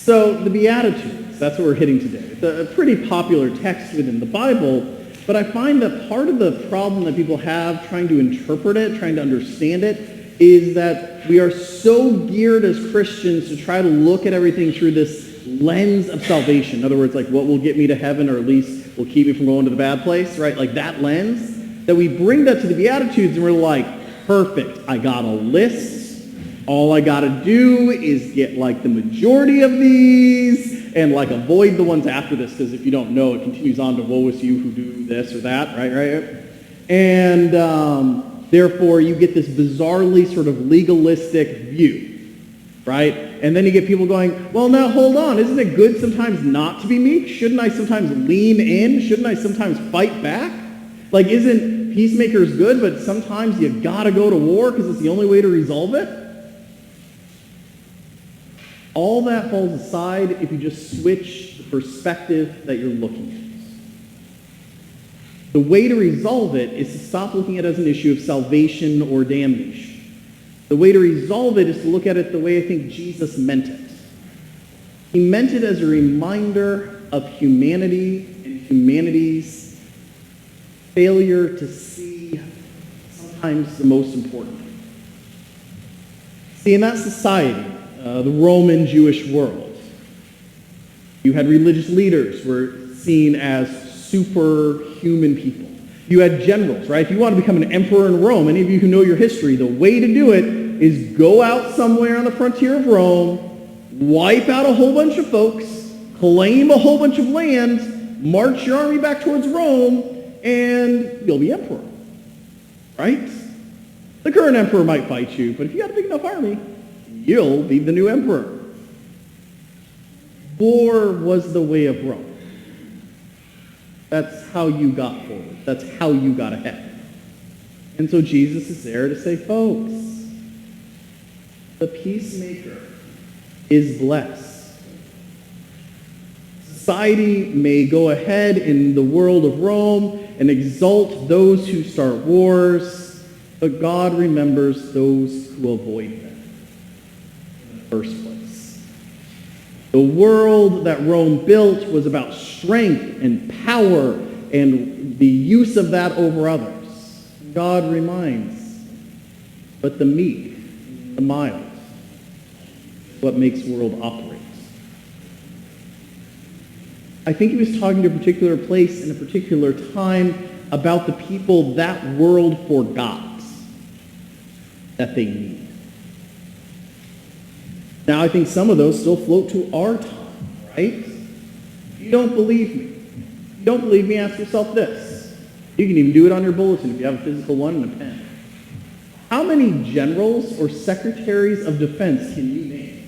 So the Beatitudes, that's what we're hitting today. It's a pretty popular text within the Bible, but I find that part of the problem that people have trying to interpret it, trying to understand it, is that we are so geared as Christians to try to look at everything through this lens of salvation. In other words, like what will get me to heaven, or at least will keep me from going to the bad place, right? Like that lens, that we bring that to the Beatitudes and we're like, perfect, I got a list. All I got to do is get like the majority of these and like avoid the ones after this, because if you don't know, it continues on to woe is you who do this or that, right? And therefore, you get this bizarrely sort of legalistic view, right? And then you get people going, well, now hold on, isn't it good sometimes not to be meek? Shouldn't I sometimes lean in? Shouldn't I sometimes fight back? Like, isn't peacemakers good, but sometimes you got to go to war because it's the only way to resolve it? All that falls aside if you just switch the perspective that you're looking at. The way to resolve it is to stop looking at it as an issue of salvation or damnation. The way to resolve it is to look at it the way I think Jesus meant it. He meant it as a reminder of humanity and humanity's failure to see sometimes the most important. See, in that society, the Roman Jewish world, you had religious leaders who were seen as superhuman people. You had generals, right? If you want to become an emperor in Rome, any of you who know your history, the way to do it is go out somewhere on the frontier of Rome, wipe out a whole bunch of folks, claim a whole bunch of land, march your army back towards Rome, and you'll be emperor, right? The current emperor might fight you, but if you got a big enough army, you'll be the new emperor. War was the way of Rome. That's how you got forward. That's how you got ahead. And so Jesus is there to say, folks, the peacemaker is blessed. Society may go ahead in the world of Rome and exalt those who start wars, but God remembers those who avoid them. First place. The world that Rome built was about strength and power and the use of that over others. God reminds, but the meek, the mild, what makes the world operate. I think he was talking to a particular place in a particular time about the people that world forgot that they need. Now, I think some of those still float to our time, right? If you don't believe me, ask yourself this. You can even do it on your bulletin if you have a physical one and a pen. How many generals or secretaries of defense can you name?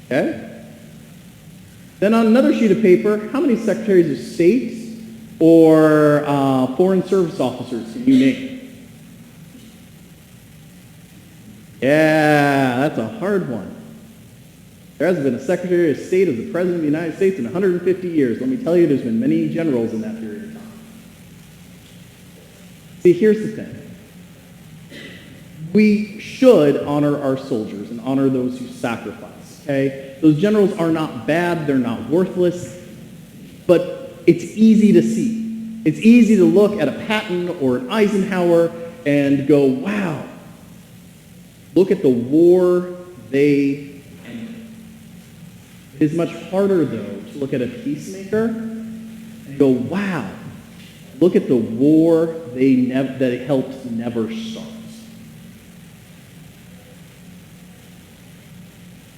Okay? Then on another sheet of paper, how many secretaries of state or foreign service officers can you name? Yeah, that's a hard one. There hasn't been a Secretary of State of the President of the United States in 150 years. Let me tell you, there's been many generals in that period of time. See, here's the thing. We should honor our soldiers and honor those who sacrifice, okay? Those generals are not bad, they're not worthless, but it's easy to see. It's easy to look at a Patton or an Eisenhower and go, wow, look at the war they ended. It is much harder, though, to look at a peacemaker and go, wow, look at the war that helped never start.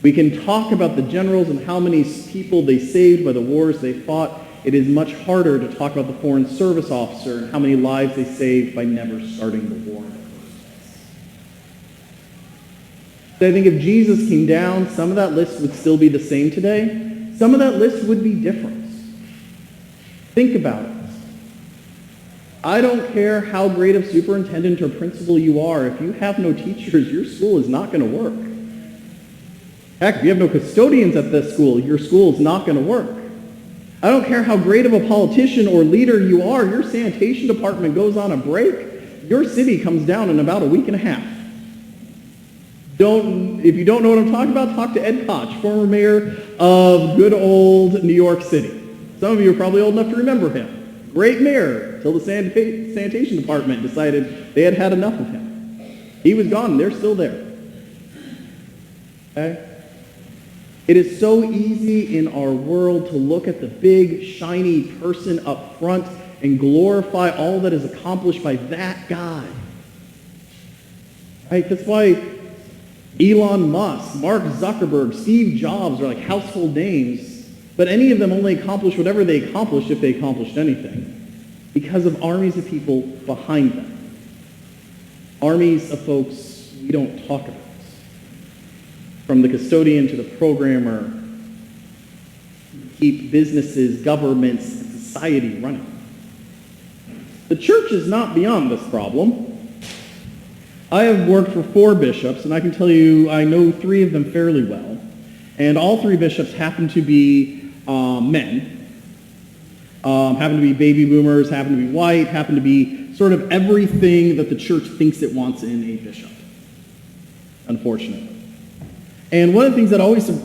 We can talk about the generals and how many people they saved by the wars they fought. It is much harder to talk about the foreign service officer and how many lives they saved by never starting the war. I think if Jesus came down, some of that list would still be the same today. Some of that list would be different. Think about it. I don't care how great of superintendent or principal you are. If you have no teachers, your school is not going to work. Heck, if you have no custodians at this school, your school is not going to work. I don't care how great of a politician or leader you are. Your sanitation department goes on a break. Your city comes down in about a week and a half. If you don't know what I'm talking about, talk to Ed Koch, former mayor of good old New York City. Some of you are probably old enough to remember him. Great mayor, till the sanitation department decided they had had enough of him. He was gone, and they're still there. Okay? It is so easy in our world to look at the big, shiny person up front and glorify all that is accomplished by that guy. Right? That's why Elon Musk, Mark Zuckerberg, Steve Jobs are like household names, but any of them only accomplished whatever they accomplished, if they accomplished anything, because of armies of people behind them. Armies of folks we don't talk about. From the custodian to the programmer, keep businesses, governments, and society running. The church is not beyond this problem. I have worked for 4 bishops, and I can tell you I know 3 of them fairly well. And all 3 bishops happen to be men, happen to be baby boomers, happen to be white, happen to be sort of everything that the church thinks it wants in a bishop, unfortunately. And one of the things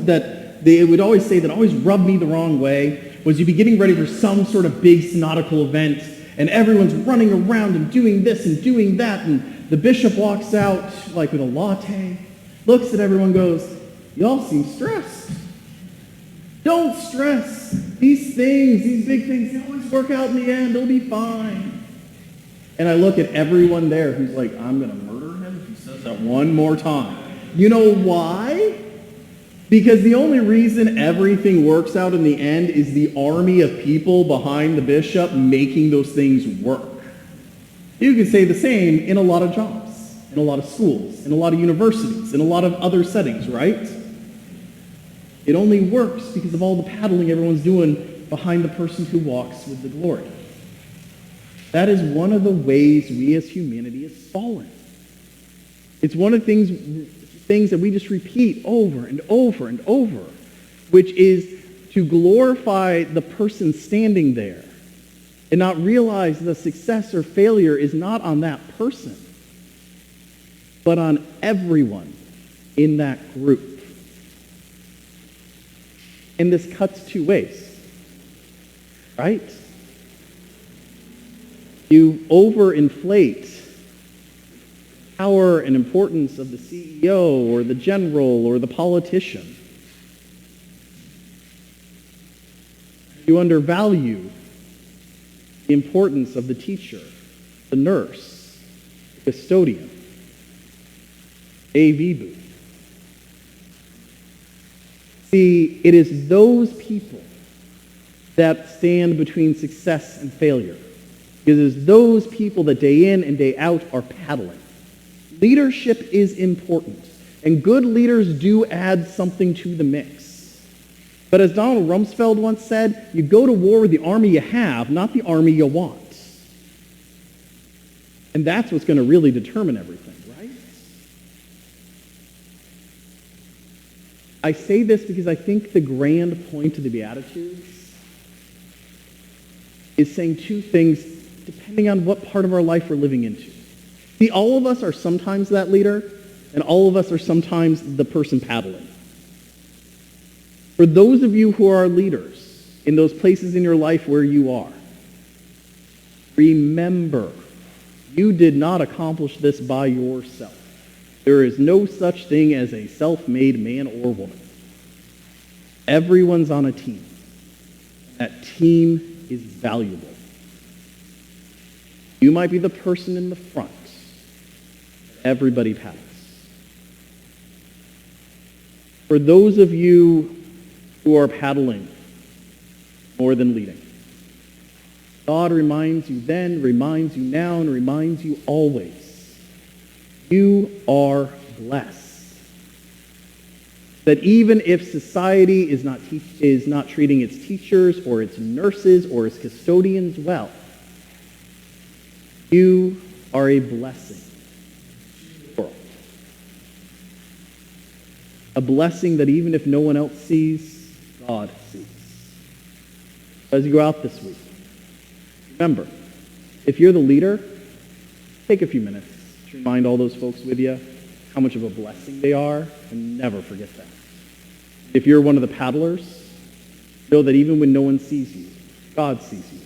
that they would always say that always rubbed me the wrong way was you'd be getting ready for some sort of big synodical event, and everyone's running around and doing this and doing that, and the bishop walks out like with a latte, looks at everyone, goes, "Y'all seem stressed. Don't stress. These things, these big things, they always work out in the end. It'll be fine." And I look at everyone there who's like, "I'm going to murder him if he says that one more time." You know why? Because the only reason everything works out in the end is the army of people behind the bishop making those things work. You can say the same in a lot of jobs, in a lot of schools, in a lot of universities, in a lot of other settings, right? It only works because of all the paddling everyone's doing behind the person who walks with the glory. That is one of the ways we as humanity has fallen. It's one of the things that we just repeat over and over and over, which is to glorify the person standing there and not realize the success or failure is not on that person, but on everyone in that group. And this cuts 2 ways, right? You overinflate power and importance of the CEO or the general or the politician. You undervalue the importance of the teacher, the nurse, the custodian, AV booth. See, it is those people that stand between success and failure. Because it is those people that day in and day out are paddling. Leadership is important, and good leaders do add something to the mix. But as Donald Rumsfeld once said, you go to war with the army you have, not the army you want. And that's what's going to really determine everything, right? I say this because I think the grand point of the Beatitudes is saying 2 things depending on what part of our life we're living into. See, all of us are sometimes that leader, and all of us are sometimes the person paddling. For those of you who are leaders in those places in your life where you are, remember, you did not accomplish this by yourself. There is no such thing as a self-made man or woman. Everyone's on a team. That team is valuable. You might be the person in the front. Everybody paddles. For those of you who are paddling more than leading, God reminds you then, reminds you now, and reminds you always, you are blessed. That even if society is not treating its teachers or its nurses or its custodians well, you are a blessing. A blessing that even if no one else sees, God sees. As you go out this week, remember, if you're the leader, take a few minutes to remind all those folks with you, how much of a blessing they are, and never forget that. If you're one of the paddlers, know that even when no one sees you, God sees you.